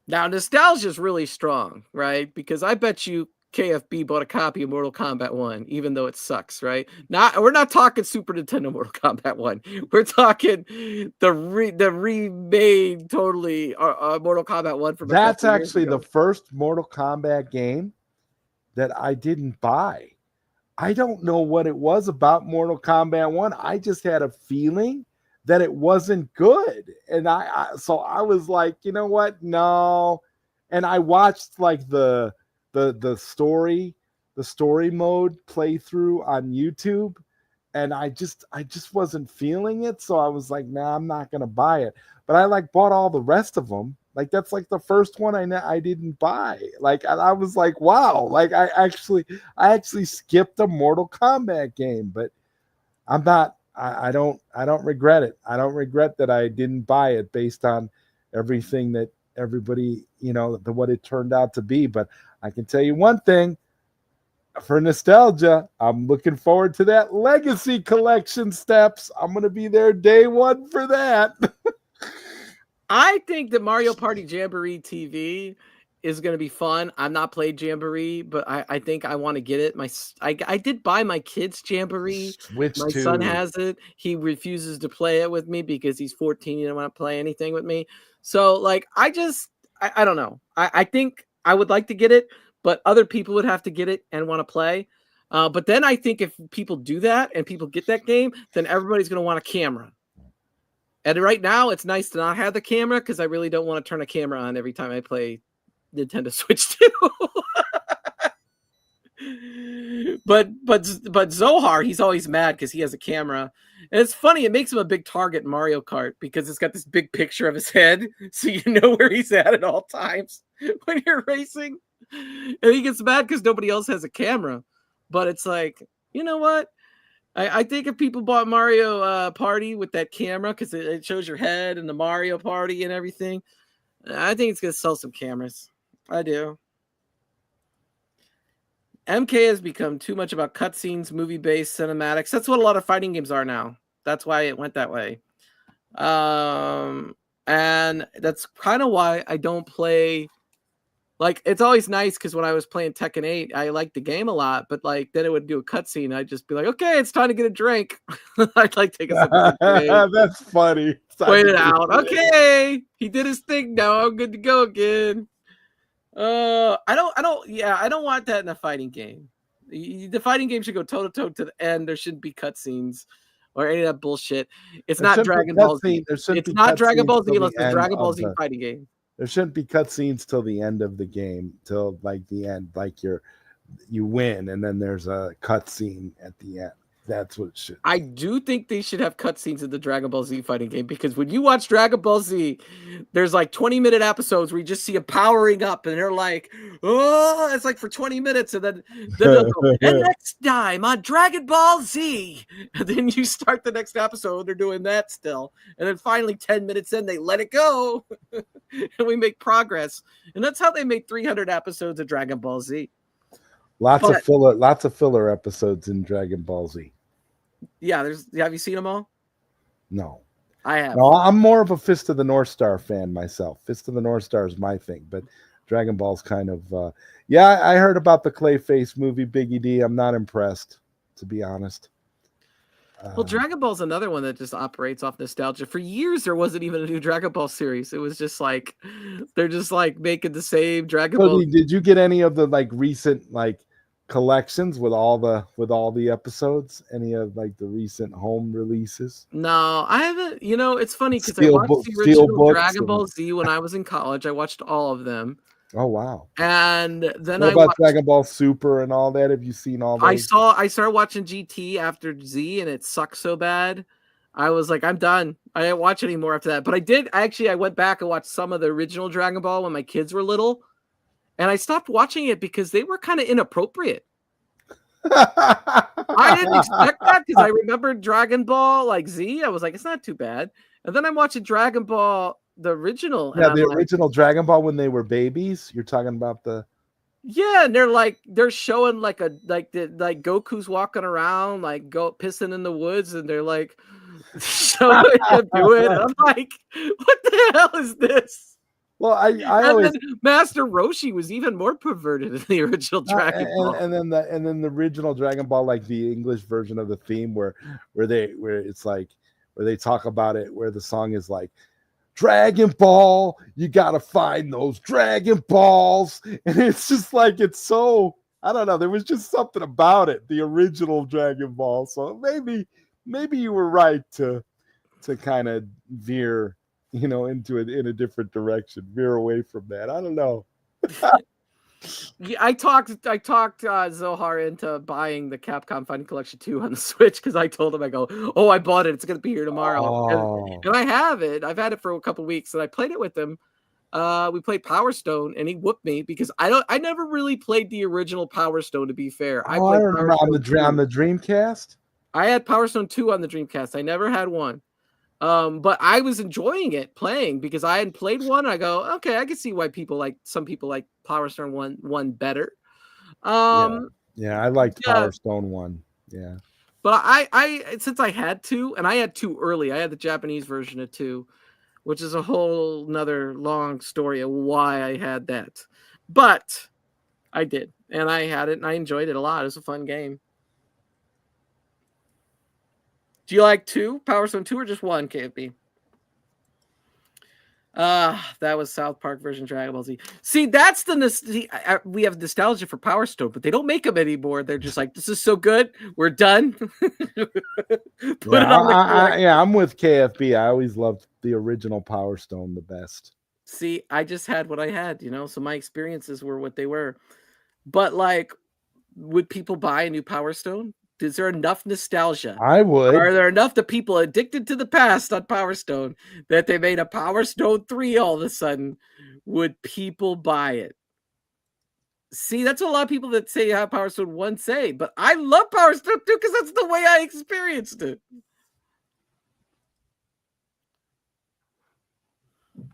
Now, nostalgia is really strong, right? Because I bet you KFB bought a copy of Mortal Kombat 1, even though it sucks, right? We're not talking Super Nintendo Mortal Kombat 1. We're talking the remade totally Mortal Kombat 1 from. That's actually the first Mortal Kombat game that I didn't buy. I don't know what it was about Mortal Kombat 1. I just had a feeling that it wasn't good. And so I was like, you know what? No. And I watched like the story mode playthrough on YouTube, and I just wasn't feeling it. So I was like, nah, I'm not gonna buy it. But I like bought all the rest of them. Like that's like the first one I didn't buy. Like I was like, wow, like I actually skipped a Mortal Kombat game, but I'm not. I don't regret it. I don't regret that I didn't buy it based on everything that everybody, what it turned out to be. But I can tell you one thing, for nostalgia, I'm looking forward to that Legacy Collection, Steps. I'm going to be there day one for that. I think that Mario Party Jamboree TV is going to be fun. I'm not played Jamboree, but I think I want to get it. I did buy my kids Jamboree. Switch my son has it. He refuses to play it with me because he's 14. He doesn't want to play anything with me. So like, I don't know. I think I would like to get it, but other people would have to get it and want to play. But then I think if people do that and people get that game, then everybody's going to want a camera. And right now it's nice to not have the camera because I really don't want to turn a camera on every time I play Nintendo Switch 2. but Zohar, he's always mad because he has a camera. And it's funny, it makes him a big target in Mario Kart because it's got this big picture of his head, so you know where he's at all times when you're racing. And he gets mad because nobody else has a camera. But it's like, you know what? I think if people bought Mario Party with that camera, because it shows your head and the Mario Party and everything, I think it's going to sell some cameras. I do. MK has become too much about cutscenes, movie-based cinematics. That's what a lot of fighting games are now. That's why it went that way. And that's kind of why I don't play. Like, it's always nice because when I was playing Tekken 8, I liked the game a lot, but like then it would do a cutscene. I'd just be like, okay, it's time to get a drink. I'd like take a sip of drink. That's funny. Wait it out. Okay, he did his thing now. I'm good to go again. I don't want that in a fighting game. The fighting game should go toe to toe to the end. There shouldn't be cutscenes or any of that bullshit. It's not Dragon Ball Z. It's not Dragon Ball Z unless it's Dragon Ball Z fighting game. There shouldn't be cutscenes till the end of the game, till like the end, like you win, and then there's a cutscene at the end. That's what it should be. I do think they should have cutscenes in the Dragon Ball Z fighting game, because when you watch Dragon Ball Z, there's like 20-minute episodes where you just see them powering up and they're like, oh, it's like for 20 minutes. And then they'll go, and next time on Dragon Ball Z. And then you start the next episode, they're doing that still. And then finally 10 minutes in, they let it go. And we make progress. And that's how they made 300 episodes of Dragon Ball Z. Lots of filler episodes in Dragon Ball Z. Yeah, have you seen them all? No. I have. No, I'm more of a Fist of the North Star fan myself. Fist of the North Star is my thing, but Dragon Ball's kind of I heard about the Clayface movie, Biggie D. I'm not impressed, to be honest. Well, Dragon Ball's another one that just operates off nostalgia. For years, there wasn't even a new Dragon Ball series. It was just like they're just like making the same Dragon Ball. Did you get any of the like recent like collections with all the episodes? Any of like the recent home releases? No, I haven't. You know, it's funny because I watched the original Dragon Ball Z when I was in college. I watched all of them. Oh wow! And then what about Dragon Ball Super and all that? Have you seen all those? I started watching GT after Z, and it sucked so bad. I was like, I'm done. I didn't watch anymore after that. But I went back and watched some of the original Dragon Ball when my kids were little, and I stopped watching it because they were kind of inappropriate. I didn't expect that because I remembered Dragon Ball like Z. I was like, it's not too bad. And then I'm watching Dragon Ball, the original. Yeah, the original Dragon Ball when they were babies. You're talking about the. Yeah, and they're showing like Goku's walking around like pissing in the woods, and they're like showing him do it. I'm like, what the hell is this? Well, I always Master Roshi was even more perverted in the original Dragon Ball, and then the original Dragon Ball, like the English version of the theme, where it's like where they talk about it, where the song is like, Dragon Ball, you gotta find those Dragon Balls, and it's just like it's so I don't know. There was just something about it, the original Dragon Ball. So maybe you were right to kind of veer. Into it in a different direction, veer away from that. I don't know. Yeah, I talked Zohar into buying the Capcom Fighting Collection 2 on the Switch because I told him, I go, oh, I bought it. It's going to be here tomorrow. Oh. And I have it. I've had it for a couple weeks, and I played it with him. We played Power Stone, and he whooped me because I never really played the original Power Stone, to be fair. I remember on the Dreamcast. I had Power Stone 2 on the Dreamcast. I never had one. But I was enjoying it playing because I hadn't played one. I go, okay, I can see why some people like Power Stone one better. Yeah, I liked Power Stone 1. Yeah. But I since I had 2, and I had 2 early, I had the Japanese version of 2, which is a whole nother long story of why I had that. But I did, and I had it, and I enjoyed it a lot. It was a fun game. Do you like 2, Power Stone 2, or just 1, KFB? That was South Park version Dragon Ball Z. See, that's we have nostalgia for Power Stone, but they don't make them anymore. They're just like, this is so good, we're done. I'm with KFB. I always loved the original Power Stone the best. See, I just had what I had, so my experiences were what they were. But like, would people buy a new Power Stone? Is there enough nostalgia? I would. Are there enough the people addicted to the past on Power Stone that they made a Power Stone 3 all of a sudden? Would people buy it? See, that's what a lot of people that say how Power Stone 1 say, but I love Power Stone 2 because that's the way I experienced it. Do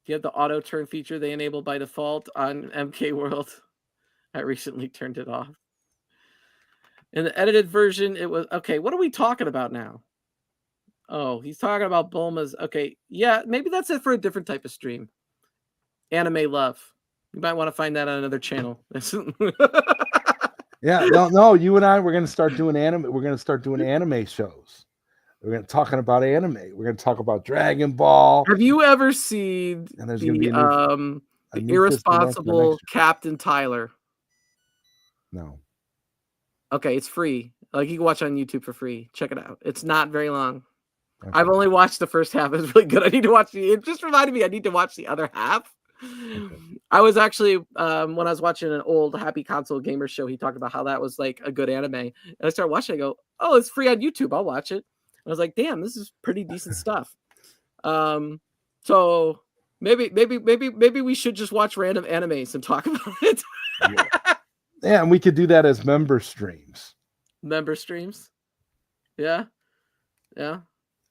you have the auto turn feature they enabled by default on MK World? I recently turned it off. In the edited version, it was okay. What are we talking about now? Oh, he's talking about Bulma's. Okay, yeah, maybe that's it for a different type of stream. Anime love. You might want to find that on another channel. Yeah, no. You and I, we're gonna start doing anime. We're gonna start doing anime shows. We're gonna talking about anime. We're gonna talk about Dragon Ball. Have you ever seen the irresponsible Captain Tyler? No. Okay, it's free. Like, you can watch it on YouTube for free. Check it out. It's not very long. Okay. I've only watched the first half. It's really good. I need to watch it just reminded me I need to watch the other half. Okay. I was actually when I was watching an old Happy Console Gamer show, he talked about how that was like a good anime. And I started watching it, I go, oh, it's free on YouTube. I'll watch it. And I was like, damn, this is pretty decent stuff. So maybe we should just watch random animes and talk about it. Yeah, and we could do that as member streams. Member streams? Yeah.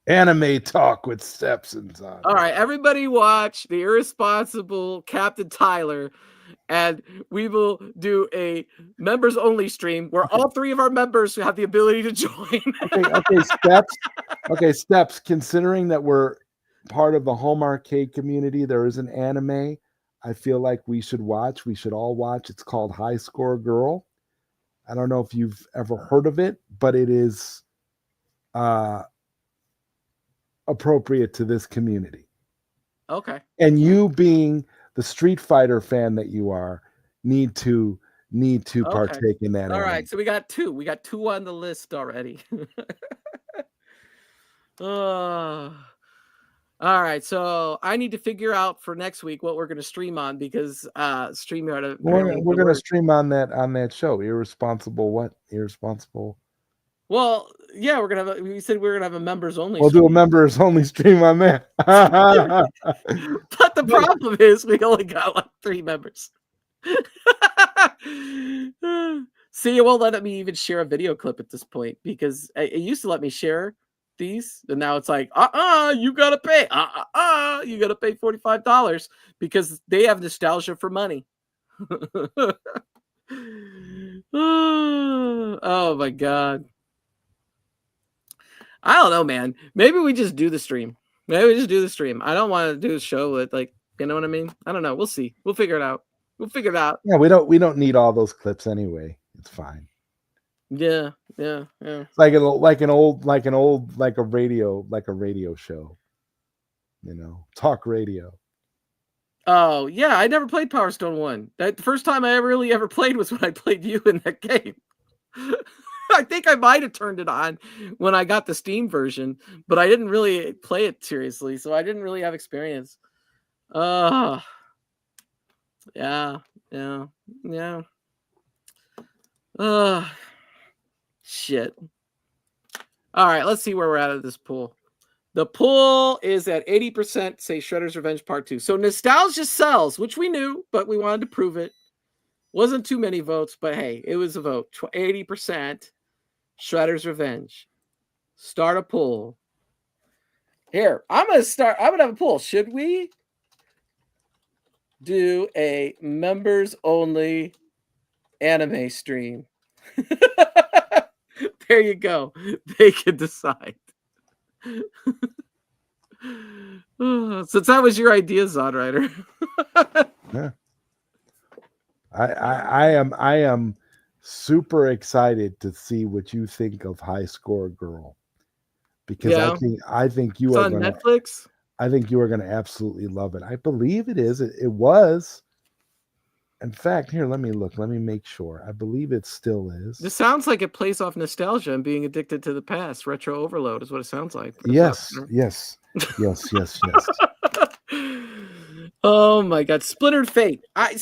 Anime talk with Steps and Zod. All right, everybody watch the irresponsible Captain Tyler, and we will do a members only stream where all 3 of our members have the ability to join. Okay, Steps. Okay, Steps, considering that we're part of the home arcade community, there is an anime I feel like we should all watch. It's called High Score Girl. I don't know if you've ever heard of it, but it is appropriate to this community. Okay. And you being the Street Fighter fan that you are, need to partake in that. All right, so we got two. We got two on the list already. All right, so I need to figure out for next week what we're going to stream on, because StreamYard. We're going to stream on that show. Irresponsible. Well, yeah, we're gonna have. We said we were gonna have a members only. We'll do a members only stream on that. But the problem is we only got like 3 members. See, it won't let me even share a video clip at this point, because it used to let me share these, and now it's like, you gotta pay, you gotta pay $45 because they have nostalgia for money. Oh my god, I don't know, man. Maybe we just do the stream. I don't want to do a show with, like, you know what I mean? I don't know. We'll see. We'll figure it out. Yeah, we don't need all those clips anyway. It's fine. Yeah. Like a radio show, talk radio. Oh yeah, I never played Power Stone 1. The first time I ever played was when I played you in that game. I think I might have turned it on when I got the Steam version, but I didn't really play it seriously, so I didn't really have experience. Yeah. Shit. All right, let's see where we're at this pool. The pool is at 80%, say Shredder's Revenge Part 2. So nostalgia sells, which we knew, but we wanted to prove it. Wasn't too many votes, but hey, it was a vote. 80% Shredder's Revenge. Start a poll. Here, I'm going to have a poll. Should we do a members only anime stream? There you go. They can decide. Since that was your idea, Zodwriter. Yeah. I am super excited to see what you think of High Score Girl, because I think you are on Netflix. I think you are going to absolutely love it. I believe it is. It was. In fact, here, let me look. Let me make sure. I believe it still is. This sounds like it plays off nostalgia and being addicted to the past. Retro overload is what it sounds like. Yes. Oh my god, Splintered Fate. I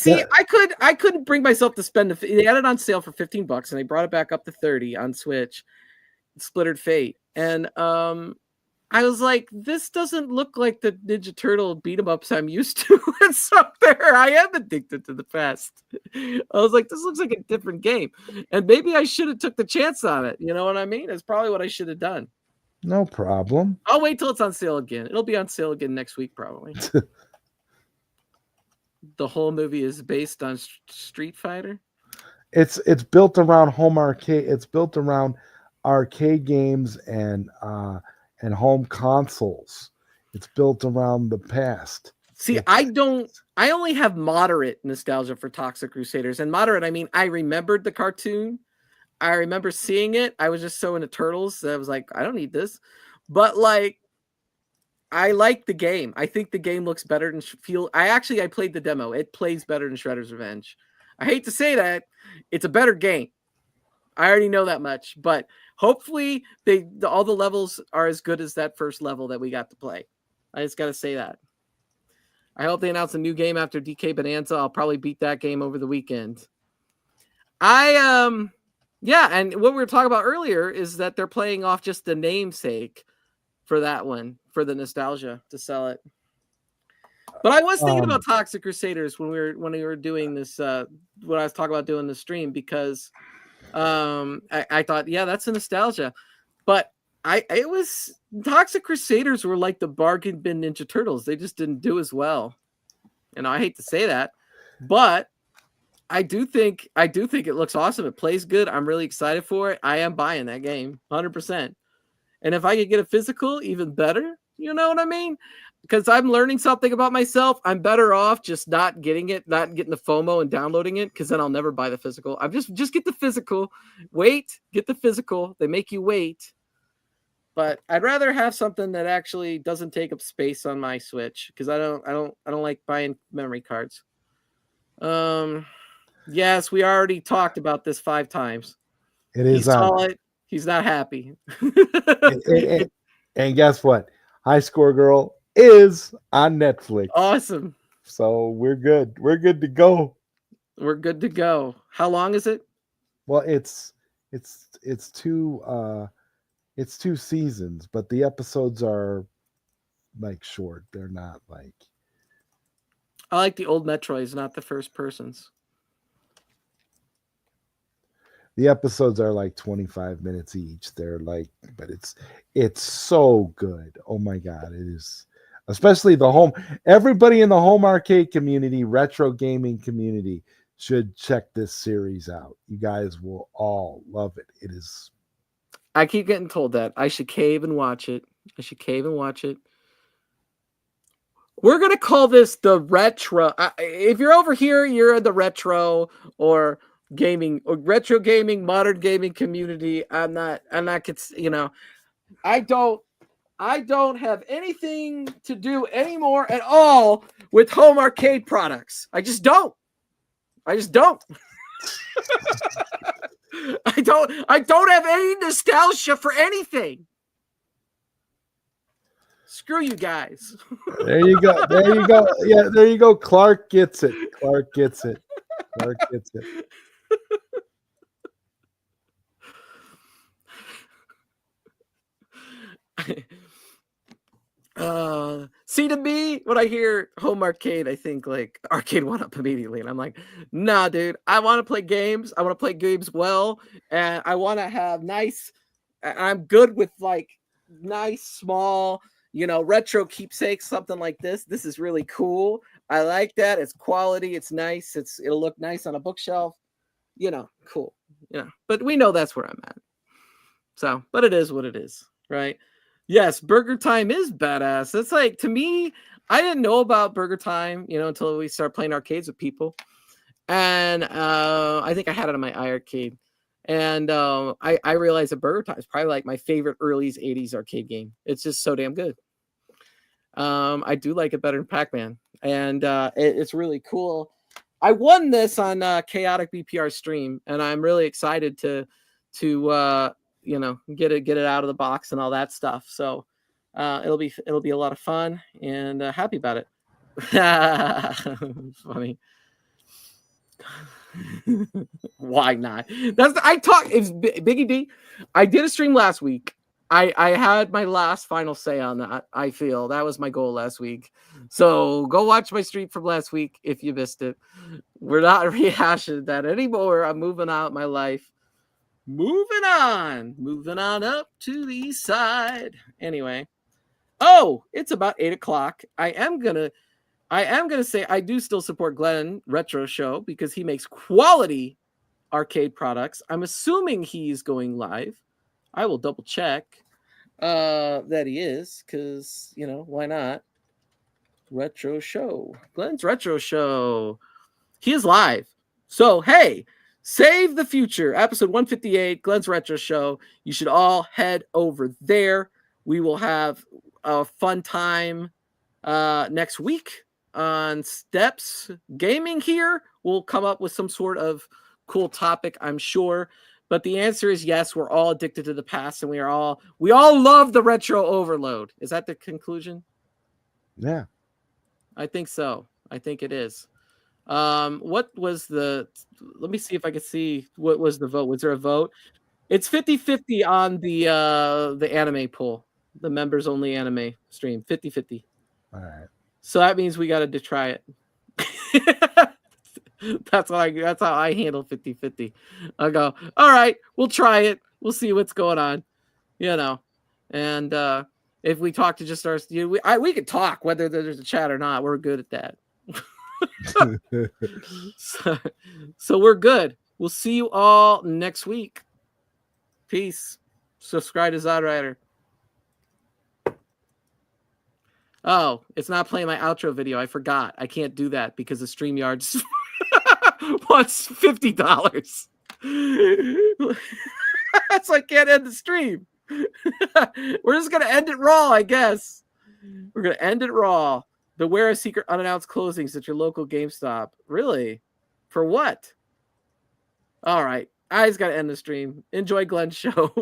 couldn't bring myself to spend they had it on sale for $15 and they brought it back up to 30 on Switch. Splintered Fate. And I was like, this doesn't look like the Ninja Turtle beat 'em ups I'm used to. And so there I am, addicted to the past. I was like, this looks like a different game. And maybe I should have took the chance on it. You know what I mean? It's probably what I should have done. No problem. I'll wait till it's on sale again. It'll be on sale again next week, probably. The whole movie is based on Street Fighter. It's built around home arcade. It's built around arcade games and home consoles. It's built around the past. See, I only have moderate nostalgia for Toxic Crusaders. And moderate, I mean, I remembered the cartoon. I remember seeing it. I was just so into Turtles that I was like, I don't need this. But like, I like the game. I think the game looks better than I played the demo. It plays better than Shredder's Revenge. I hate to say that. It's a better game. I already know that much, but hopefully all the levels are as good as that first level that we got to play. I just got to say that. I hope they announce a new game after DK Bonanza. I'll probably beat that game over the weekend. And what we were talking about earlier is that they're playing off just the namesake for that one, for the nostalgia to sell it. But I was thinking about Toxic Crusaders when we were doing this, when I was talking about doing the stream, because I thought, yeah, that's a nostalgia. But it was Toxic Crusaders were like the bargain bin Ninja Turtles. They just didn't do as well. And I hate to say that, but I do think it looks awesome. It plays good. I'm really excited for it. I am buying that game 100%. And if I could get a physical, even better. You know what I mean? because I'm learning something about myself. I'm better off just not getting it, not getting the FOMO and downloading it, because then I'll never buy the physical. I'm just get the physical. Wait, get the physical. They make you wait. But I'd rather have something that actually doesn't take up space on my Switch, because I don't like buying memory cards. Yes, we already talked about this 5 times. He saw it. He's not happy. And guess what? High Score Girl is on Netflix. Awesome. So we're good. We're good to go. We're good to go. How long is it? Well, it's 2 seasons, but the episodes are like short. They're not like. I like the old Metroids, not the first persons. The episodes are like 25 minutes each. They're like, but it's so good. Oh my God, it is. Especially everybody in the home arcade community, retro gaming community should check this series out. You guys will all love it. It is. I keep getting told that I should cave and watch it. We're going to call this the retro. If you're over here, you're in the retro or gaming or retro gaming, modern gaming community. I'm not, you know, I don't have anything to do anymore at all with home arcade products. I just don't. I don't have any nostalgia for anything. Screw you guys. There you go. Yeah, there you go. Clark gets it. See, to me, when I hear home arcade, I think like arcade 1-up immediately, and I'm like, nah, dude. I want to play games. I want to play games well, and I want to have nice. I'm good with like nice small, retro keepsakes, something like this. This is really cool. I like that. It's quality. It's nice. It'll look nice on a bookshelf. Cool. But we know that's where I'm at. So, but it is what it is, right? Yes, Burger Time is badass. It's like, to me, I didn't know about Burger Time, until we started playing arcades with people. And I think I had it on my iArcade. And I realized that Burger Time is probably like my favorite early 80s arcade game. It's just so damn good. I do like it better than Pac-Man. And it's really cool. I won this on Chaotic BPR stream, and I'm really excited to get it out of the box and all that stuff. So it'll be a lot of fun, and happy about it. Funny. Why not? It's Biggie D. I did a stream last week. I had my last final say on that. I feel that was my goal last week. So go watch my stream from last week if you missed it. We're not rehashing that anymore. I'm moving on with my life. Moving on up to the east side. Anyway. Oh, it's about 8 o'clock. I am gonna say I do still support Glenn Retro Show because he makes quality arcade products. I'm assuming he's going live. I will double check that he is, because why not? Retro Show. Glenn's Retro Show. He is live. So hey, save the future. Episode 158, Glenn's Retro Show. You should all head over there. We will have a fun time next week on Steps Gaming here. We'll come up with some sort of cool topic, I'm sure. But the answer is yes, we're all addicted to the past, and we all love the retro overload. Is that the conclusion? Yeah. I think so. I think it is. What was let me see if I can see what was the vote. Was there a vote? It's 50-50 on the anime poll, the members only anime stream. 50-50. All right. So that means we got to try it. That's how I handle 50-50. I go, all right, we'll try it. We'll see what's going on, And if we talk to just our, we could talk whether there's a chat or not. We're good at that. So we're good. We'll see you all next week. Peace. Subscribe to Zodwriter. Oh, it's not playing my outro video. I forgot. I can't do that because the StreamYard wants $50. So I can't end the stream. We're just going to end it raw, I guess. We're going to end it raw. Beware of secret unannounced closings at your local GameStop. Really? For what? All right. I just got to end the stream. Enjoy Glenn's show.